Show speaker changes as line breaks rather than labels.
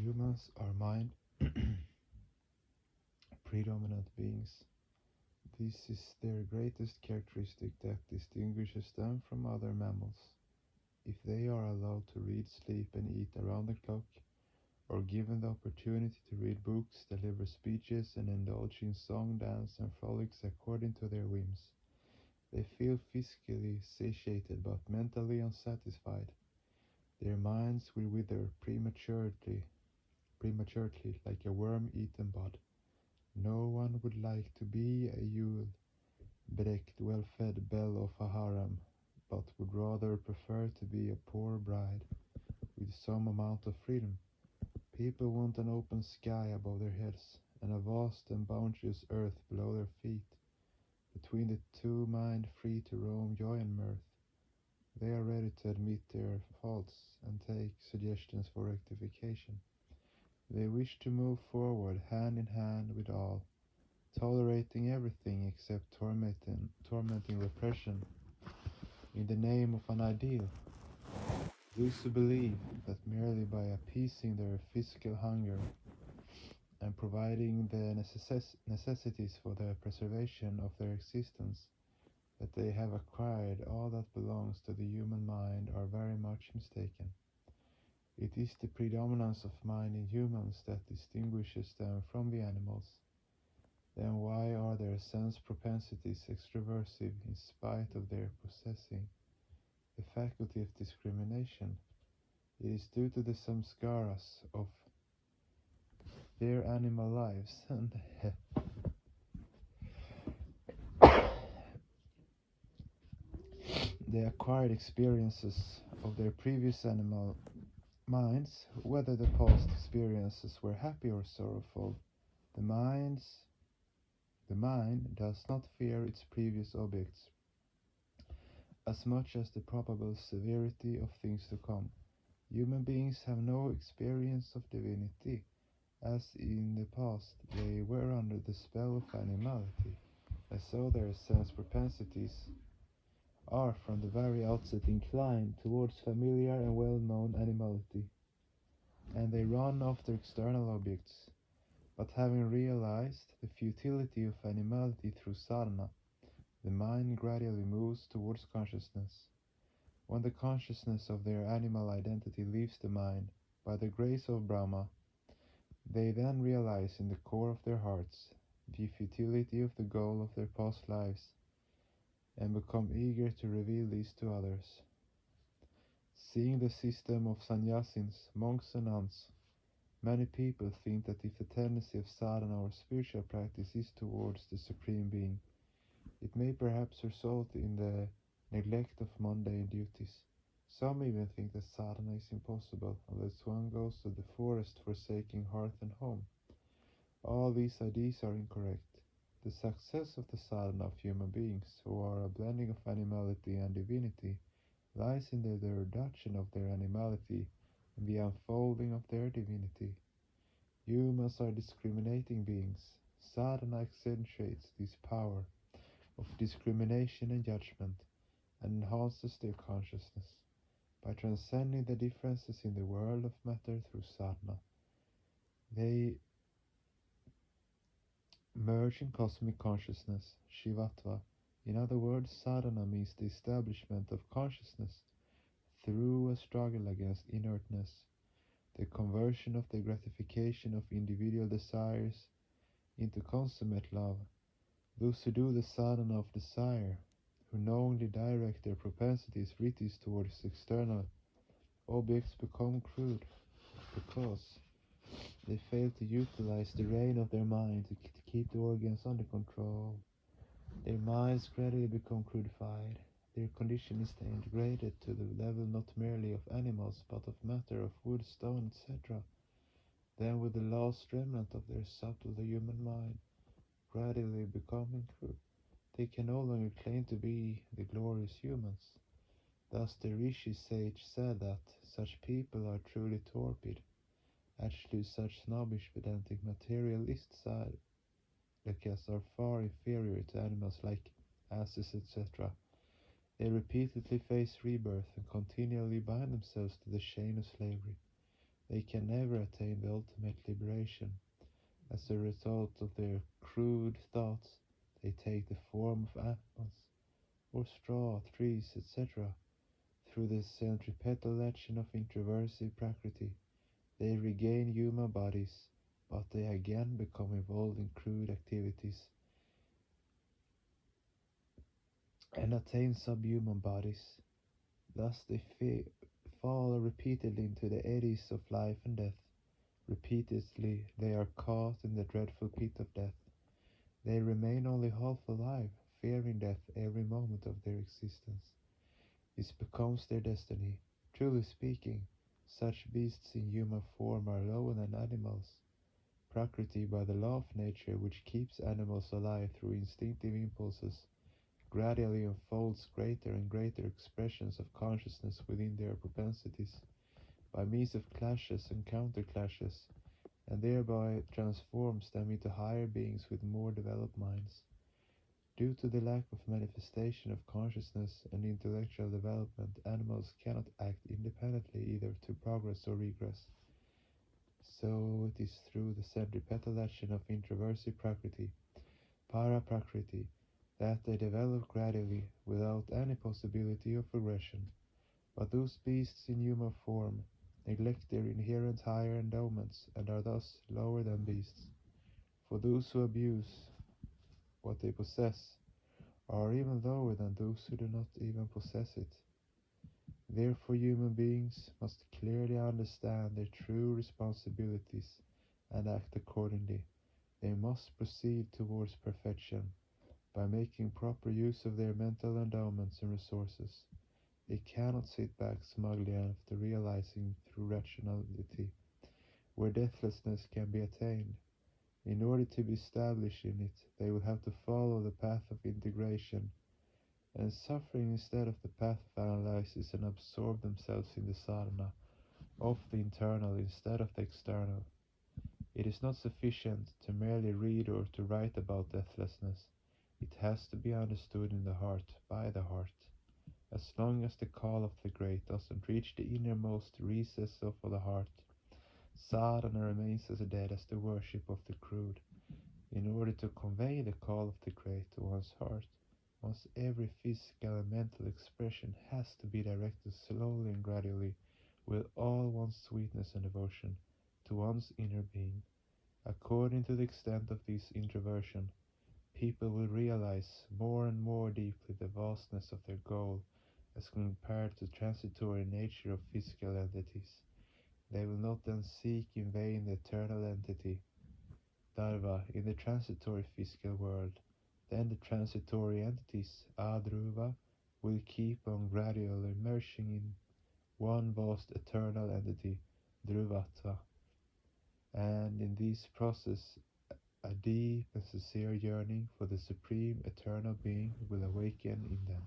Humans are mind predominant beings. This is their greatest characteristic that distinguishes them from other mammals. If they are allowed to read, sleep, and eat around the clock, or given the opportunity to read books, deliver speeches, and indulge in song, dance, and frolics according to their whims, they feel physically satiated but mentally unsatisfied. Their minds will wither prematurely like a worm-eaten bud. No one would like to be a Yule-bedecked, well-fed belle of a harem, but would rather prefer to be a poor bride with some amount of freedom. People want an open sky above their heads, and a vast and bounteous earth below their feet. Between the two, mind free to roam joy and mirth. They are ready to admit their faults and take suggestions for rectification. They wish to move forward hand in hand with all, tolerating everything except tormenting repression in the name of an ideal. Those who believe that merely by appeasing their physical hunger and providing the necessities for the preservation of their existence, that they have acquired all that belongs to the human mind are very much mistaken. It is the predominance of mind in humans that distinguishes them from the animals. Then why are their sense propensities extroversive in spite of their possessing the faculty of discrimination? It is due to the samskaras of their animal lives and the acquired experiences of their previous animal minds, whether the past experiences were happy or sorrowful. The mind does not fear its previous objects as much as the probable severity of things to come. Human beings have no experience of divinity, as in the past they were under the spell of animality, and so their sense propensities are from the very outset inclined towards familiar and well-known animality, and they run after external objects. But having realized the futility of animality through sadhana, the mind gradually moves towards consciousness. When the consciousness of their animal identity leaves the mind, by the grace of Brahma, they then realize in the core of their hearts the futility of the goal of their past lives, and become eager to reveal these to others. Seeing the system of sannyasins, monks and nuns, many people think that if the tendency of sadhana or spiritual practice is towards the Supreme Being, it may perhaps result in the neglect of mundane duties. Some even think that sadhana is impossible unless one goes to the forest forsaking hearth and home. All these ideas are incorrect. The success of the sadhana of human beings, who are a blending of animality and divinity, lies in the reduction of their animality and the unfolding of their divinity. Humans are discriminating beings. Sadhana accentuates this power of discrimination and judgment and enhances their consciousness. By transcending the differences in the world of matter through sadhana, they merge in cosmic consciousness, Shivatva. In other words, sadhana means the establishment of consciousness through a struggle against inertness, the conversion of the gratification of individual desires into consummate love. Those who do the sadhana of desire, who knowingly direct their propensities ritis towards external objects, become crude, because they fail to utilize the rein of their mind to keep the organs under control. Their minds gradually become crudified. Their condition is then degraded to the level not merely of animals, but of matter, of wood, stone, etc. Then, with the last remnant of their subtle human mind gradually becoming crude, they can no longer claim to be the glorious humans. Thus the Rishi sage said that such people are truly torpid. Actually, such snobbish, pedantic materialist sadhakas are far inferior to animals like asses, etc. They repeatedly face rebirth and continually bind themselves to the chain of slavery. They can never attain the ultimate liberation. As a result of their crude thoughts, they take the form of animals, or straw, trees, etc. Through the centripetal action of introversive prakriti, they regain human bodies, but they again become involved in crude activities and attain subhuman bodies. Thus they fall repeatedly into the eddies of life and death. Repeatedly they are caught in the dreadful pit of death. They remain only half alive, fearing death every moment of their existence. This becomes their destiny. Truly speaking, such beasts in human form are lower than animals. Prakriti, by the law of nature which keeps animals alive through instinctive impulses, gradually unfolds greater and greater expressions of consciousness within their propensities, by means of clashes and counter-clashes, and thereby transforms them into higher beings with more developed minds. Due to the lack of manifestation of consciousness and intellectual development, animals cannot act independently either to progress or regress. So it is through the centripetal action of introversive prakriti, para-prakriti, that they develop gradually without any possibility of regression. But those beasts in human form neglect their inherent higher endowments and are thus lower than beasts. For those who abuse what they possess are even lower than those who do not even possess it. Therefore, human beings must clearly understand their true responsibilities and act accordingly. They must proceed towards perfection by making proper use of their mental endowments and resources. They cannot sit back smugly after realizing through rationality where deathlessness can be attained. In order to be established in it, they will have to follow the path of integration and suffering instead of the path of analysis and absorb themselves in the sadhana of the internal instead of the external. It is not sufficient to merely read or to write about deathlessness. It has to be understood in the heart, by the heart. As long as the call of the great doesn't reach the innermost recess of the heart, sadhana remains as dead as the worship of the crude. In order to convey the call of the great to one's heart, one's every physical and mental expression has to be directed slowly and gradually with all one's sweetness and devotion to one's inner being. According to the extent of this introversion, people will realize more and more deeply the vastness of their goal as compared to the transitory nature of physical entities. They will not then seek in vain the eternal entity, Dharva, in the transitory physical world. Then the transitory entities, Adruva, will keep on gradually merging in one vast eternal entity, Dhruvatva. And in this process, a deep and sincere yearning for the supreme eternal being will awaken in them.